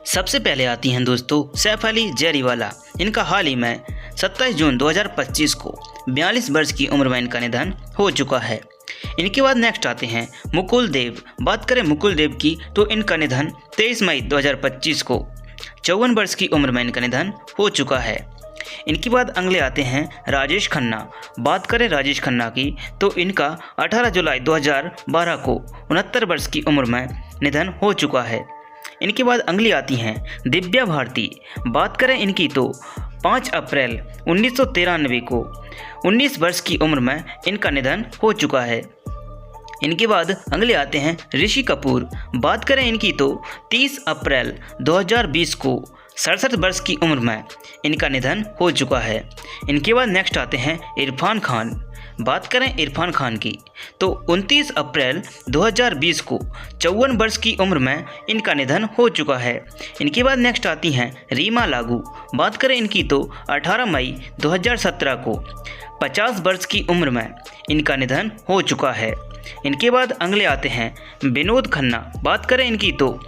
सबसे पहले आती हैं दोस्तों सैफ अली जरीवाला। इनका हाल ही में 27 जून 2025 को 42 वर्ष की उम्र में इनका निधन हो चुका है। इनके बाद नेक्स्ट आते हैं मुकुल देव। बात करें मुकुल देव की तो इनका निधन 23 मई 2025 को 54 वर्ष की उम्र में इनका निधन हो चुका है। इनके बाद अगले आते हैं राजेश खन्ना। बात करें राजेश खन्ना की तो इनका 18 जुलाई 2012 को 69 वर्ष की उम्र में निधन हो चुका है। इनके बाद अगली आती हैं दिव्या भारती। बात करें इनकी तो 5 अप्रैल 1993 को 19 वर्ष की उम्र में इनका निधन हो चुका है। इनके बाद अगले आते हैं ऋषि कपूर। बात करें इनकी तो 30 अप्रैल 2020 को 67 वर्ष की उम्र में इनका निधन हो चुका है। इनके बाद नेक्स्ट आते हैं इरफान खान। बात करें इरफान खान की तो 29 अप्रैल 2020 को 54 वर्ष की उम्र में इनका निधन हो चुका है। इनके बाद नेक्स्ट आती हैं रीमा लागू। बात करें इनकी तो 18 मई 2017 को 50 वर्ष की उम्र में इनका निधन हो चुका है। इनके बाद अगले आते हैं विनोद खन्ना। बात करें इनकी तो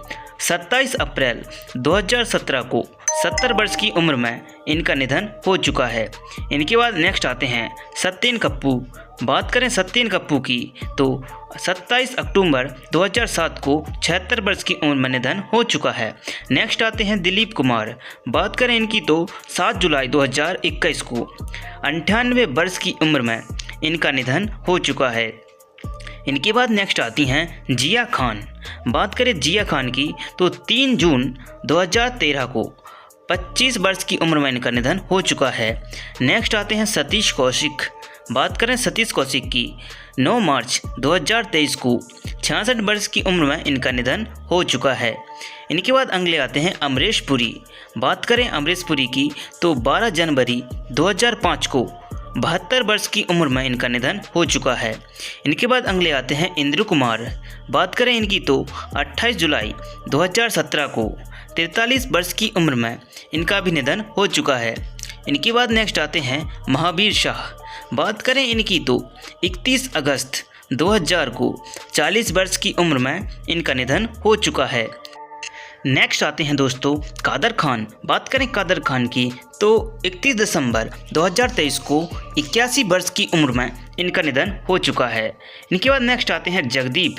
27 अप्रैल 2017 को 70 वर्ष की उम्र में इनका निधन हो चुका है। इनके बाद नेक्स्ट आते हैं सत्येन कप्पू। बात करें सत्येन कप्पू की तो 27 अक्टूबर 2007 को 76 वर्ष की उम्र में निधन हो चुका है। नेक्स्ट आते हैं दिलीप कुमार। बात करें इनकी तो 7 जुलाई 2021 को 98 वर्ष की उम्र में इनका निधन हो चुका है। इनके बाद नेक्स्ट आती हैं जिया खान। बात करें जिया खान की तो 3 जून 2013 को 25 वर्ष की उम्र में इनका निधन हो चुका है। नेक्स्ट आते हैं सतीश कौशिक। बात करें सतीश कौशिक की 9 मार्च 2023 को 66 वर्ष की उम्र में इनका निधन हो चुका है। इनके बाद अगले आते हैं अमरीश पुरी। बात करें अमरीश पुरी की तो 12 जनवरी 2005 को 72 वर्ष की उम्र में इनका निधन हो चुका है। इनके बाद अगले आते हैं इंद्र कुमार। बात करें इनकी तो 28 जुलाई 2017 को 43 वर्ष की उम्र में इनका भी निधन हो चुका है। इनके बाद नेक्स्ट आते हैं महावीर शाह। बात करें इनकी तो 31 अगस्त 2000 को 40 वर्ष की उम्र में इनका निधन हो चुका है। नेक्स्ट आते हैं दोस्तों कादर खान। बात करें कादर खान की तो 31 दिसंबर 2023 को 81 वर्ष की उम्र में इनका निधन हो चुका है। इनके बाद नेक्स्ट आते हैं जगदीप।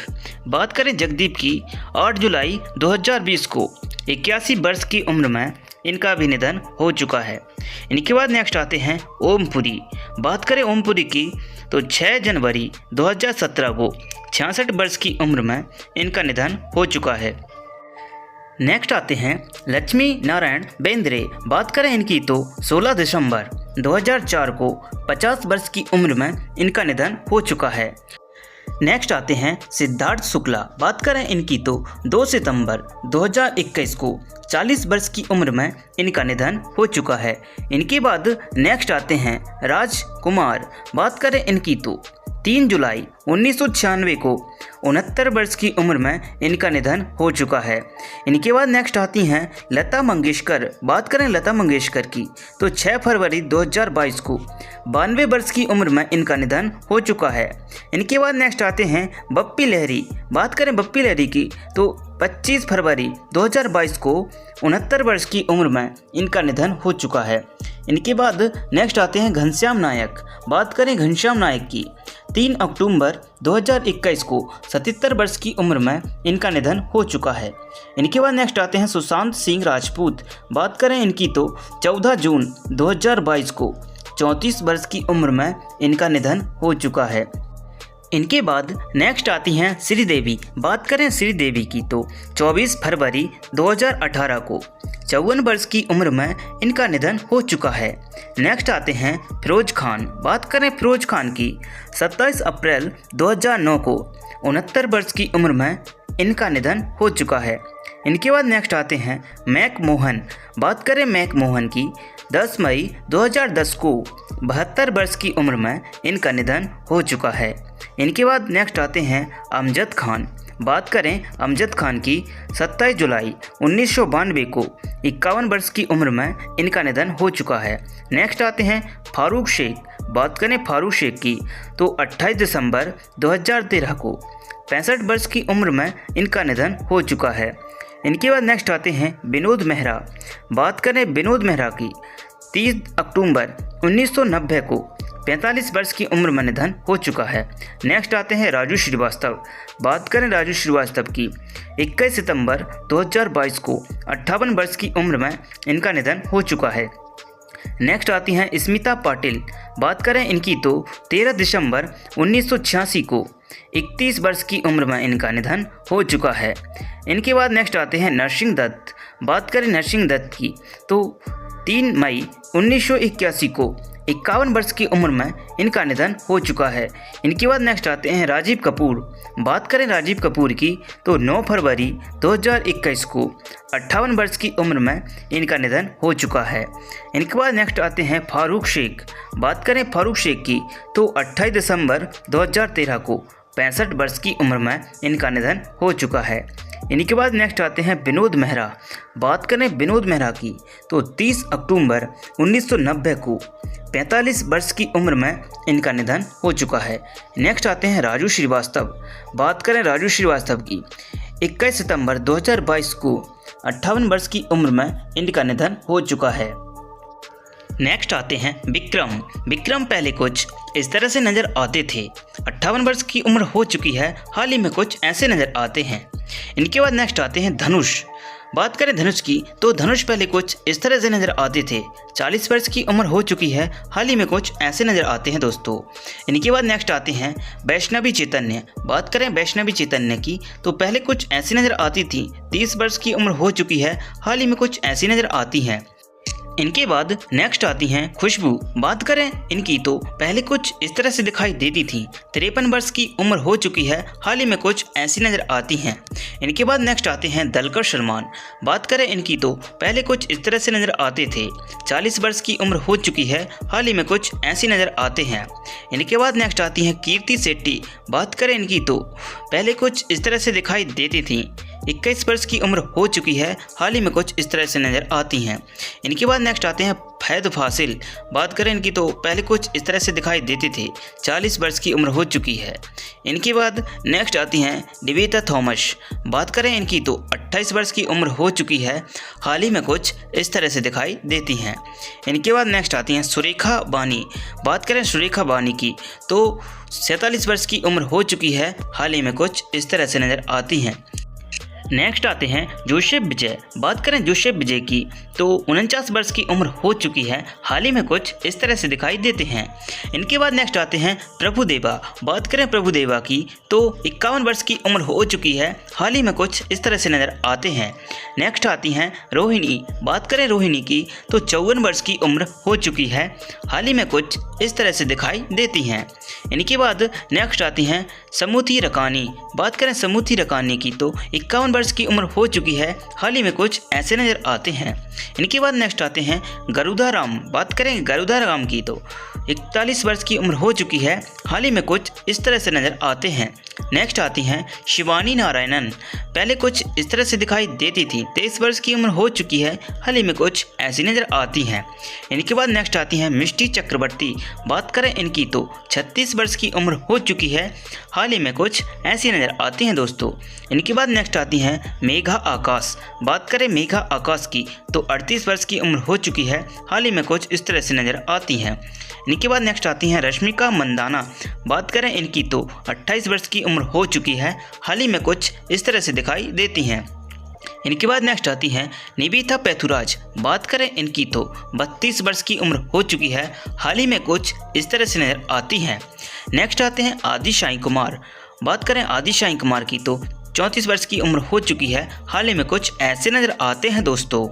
बात करें जगदीप की 8 जुलाई 2020 को 81 वर्ष की उम्र में इनका भी निधन हो चुका है। इनके बाद नेक्स्ट आते हैं ओमपुरी। बात करें ओमपुरी की तो 6 जनवरी 2017 को 66 वर्ष की उम्र में इनका निधन हो चुका है। नेक्स्ट आते हैं लक्ष्मी नारायण बेंद्रे। बात करें इनकी तो 16 दिसंबर 2004 को 50 वर्ष की उम्र में इनका निधन हो चुका है। नेक्स्ट आते हैं सिद्धार्थ शुक्ला। बात करें इनकी तो 2 सितंबर 2021 को 40 वर्ष की उम्र में इनका निधन हो चुका है। इनके बाद नेक्स्ट आते हैं राजकुमार। बात करें इनकी तो 3 जुलाई 1996 को 69 वर्ष की उम्र में इनका निधन हो चुका है। इनके बाद नेक्स्ट आती हैं लता मंगेशकर। बात करें लता मंगेशकर की तो 6 फरवरी 2022 को 92 वर्ष की उम्र में इनका निधन हो चुका है। इनके बाद नेक्स्ट आते हैं बप्पी लहरी। बात करें बप्पी लहरी की तो 25 फरवरी 2022 को 69 वर्ष की उम्र में इनका निधन हो चुका है। इनके बाद नेक्स्ट आते हैं घनश्याम नायक। बात करें घनश्याम नायक की 3 अक्टूबर 2021 को 77 वर्ष की उम्र में इनका निधन हो चुका है। इनके बाद नेक्स्ट आते हैं सुशांत सिंह राजपूत। बात करें इनकी तो 14 जून 2022 को 34 वर्ष की उम्र में इनका निधन हो चुका है। इनके बाद नेक्स्ट आती हैं श्रीदेवी। बात करें श्रीदेवी की तो 24 फरवरी 2018 को 54 वर्ष की उम्र में इनका निधन हो चुका है। नेक्स्ट आते हैं फिरोज खान। बात करें फिरोज खान की 27 अप्रैल 2009 को 69 वर्ष की उम्र में इनका निधन हो चुका है। इनके बाद नेक्स्ट आते हैं मैक मोहन। बात करें मैक मोहन की 10 मई 2010 को 72 वर्ष की उम्र में इनका निधन हो चुका है। इनके बाद नेक्स्ट आते हैं अमजद खान। बात करें अमजद खान की 27 जुलाई 1992 को 51 वर्ष की उम्र में इनका निधन हो चुका है। नेक्स्ट आते हैं फारूक शेख। बात करें फारूक शेख की तो 28 दिसंबर 2013 को 65 वर्ष की उम्र में इनका निधन हो चुका है। इनके बाद नेक्स्ट आते हैं विनोद मेहरा। बात करें विनोद मेहरा की, 30 अक्टूबर 1990 को 45 वर्ष की उम्र में निधन हो चुका है। नेक्स्ट आते हैं राजू श्रीवास्तव। बात करें राजू श्रीवास्तव की, 21 सितंबर 2022 को 58 वर्ष की उम्र में इनका निधन हो चुका है। नेक्स्ट आती हैं स्मिता पाटिल। बात करें इनकी तो 13 दिसंबर 1986 को 31 वर्ष की उम्र में इनका निधन हो चुका है। इनके बाद नेक्स्ट आते हैं नरसिंह दत्त। बात करें नरसिंह दत्त की तो 3 मई 1981 को 51 वर्ष की उम्र में इनका निधन हो चुका है। इनके बाद नेक्स्ट आते हैं राजीव कपूर। बात करें राजीव कपूर की तो 9 फरवरी 2021 को 58 वर्ष की उम्र में इनका निधन हो चुका है। इनके बाद नेक्स्ट आते हैं फारूक शेख। बात करें फारूक शेख की तो 28 दिसंबर 2013 को 65 वर्ष की उम्र में इनका निधन हो चुका है। इनके बाद नेक्स्ट आते हैं विनोद मेहरा। बात करें विनोद मेहरा की तो 30 अक्टूबर 1990 को 45 वर्ष की उम्र में इनका निधन हो चुका है। नेक्स्ट आते हैं राजू श्रीवास्तव। बात करें राजू श्रीवास्तव की, 21 सितंबर 2022 को 58 वर्ष की उम्र में इनका निधन हो चुका है। नेक्स्ट आते हैं विक्रम। विक्रम पहले कुछ इस तरह से नज़र आते थे, 58 वर्ष की उम्र हो चुकी है, हाल ही में कुछ ऐसे नज़र आते हैं। इनके बाद नेक्स्ट आते हैं धनुष। बात करें धनुष की तो धनुष पहले कुछ इस तरह से नज़र आते थे, 40 वर्ष की उम्र हो चुकी है, हाल ही में कुछ ऐसे नज़र आते हैं दोस्तों। इनके बाद नेक्स्ट आते हैं वैष्णवी चैतन्य। बात करें वैष्णवी चैतन्य की तो पहले कुछ ऐसी नज़र आती थी, 30 वर्ष की उम्र हो चुकी है, हाल ही में कुछ ऐसी नज़र आती हैं। इनके बाद नेक्स्ट आती हैं खुशबू। बात करें इनकी तो पहले कुछ इस तरह से दिखाई देती थी, 53 वर्ष की उम्र हो चुकी है, हाल ही में कुछ ऐसी नज़र आती हैं। इनके बाद नेक्स्ट आते हैं दलकर सलमान। बात करें इनकी तो पहले कुछ इस तरह से नज़र आते थे, 40 वर्ष की उम्र हो चुकी है, हाल ही में कुछ ऐसी नज़र आते हैं। इनके बाद नेक्स्ट आती हैं कीर्ति शेट्टी। बात करें इनकी तो पहले कुछ इस तरह से दिखाई देती थी, 21 वर्ष की उम्र हो चुकी है, हाल ही में कुछ इस तरह से नज़र आती हैं। इनके बाद नेक्स्ट आते हैं फैद फासिल। बात करें इनकी तो पहले कुछ इस तरह से दिखाई देते थे, 40 वर्ष की उम्र हो चुकी है। इनके बाद नेक्स्ट आती हैं निवेता थॉमस। बात करें इनकी तो 28 वर्ष की उम्र हो चुकी है, हाल ही में कुछ इस तरह से दिखाई देती हैं। इनके बाद नेक्स्ट आती हैं सुरेखा बानी। बात करें सुरेखा बानी की तो 47 वर्ष की उम्र हो चुकी है, हाल ही में कुछ इस तरह से नज़र आती हैं। नेक्स्ट आते हैं जोसेफ विजय। बात करें जोसेफ विजय की तो 49 वर्ष की उम्र हो चुकी है, हाल ही में कुछ इस तरह से दिखाई देते हैं। इनके बाद नेक्स्ट आते हैं प्रभुदेवा। बात करें प्रभुदेवा की तो 51 वर्ष की उम्र हो चुकी है, हाल ही में कुछ इस तरह से नज़र आते हैं। नेक्स्ट आती हैं रोहिणी। बात करें रोहिणी की तो 54 वर्ष की उम्र हो चुकी है, हाल ही में कुछ इस तरह से दिखाई देती हैं। इनके बाद नेक्स्ट आती हैं समूथी रकानी। बात करें समूथी रकानी की तो 51 वर्ष की उम्र हो चुकी है, हाल ही में कुछ ऐसे नज़र आते हैं। इनके बाद नेक्स्ट आते हैं गरुदा राम। बात करें गरुदा राम की तो 41 वर्ष की उम्र हो चुकी है, हाल ही में कुछ इस तरह से नज़र आते हैं। नेक्स्ट आती हैं शिवानी नारायणन। पहले कुछ इस तरह से दिखाई देती थी, 23 वर्ष की उम्र हो चुकी है, हाल ही में कुछ ऐसी नज़र आती हैं। इनके बाद नेक्स्ट आती हैं मिष्टी चक्रवर्ती। बात करें इनकी तो 36 वर्ष की उम्र हो चुकी है, हाल ही में कुछ ऐसी नज़र आती हैं दोस्तों। इनके बाद नेक्स्ट आती हैं मेघा आकाश। बात करें मेघा आकाश की तो 38 वर्ष की उम्र हो चुकी है, हाल ही में कुछ इस तरह से नज़र आती हैं। इनके बाद नेक्स्ट आती हैं रश्मिका मंदाना। बात करें इनकी तो 28 वर्ष की उम्र हो चुकी है, हाल ही में कुछ इस तरह से दिखाई देती हैं। इनके बाद नेक्स्ट आती हैं निवेदिता पैथुराज। बात करें इनकी तो 32 वर्ष की उम्र हो चुकी है, हाल ही में कुछ इस तरह से नज़र आती हैं। नेक्स्ट आते हैं आदि साई कुमार। बात करें आदि साई कुमार की तो 34 वर्ष की उम्र हो चुकी है, हाल ही में कुछ ऐसे नज़र आते हैं दोस्तों।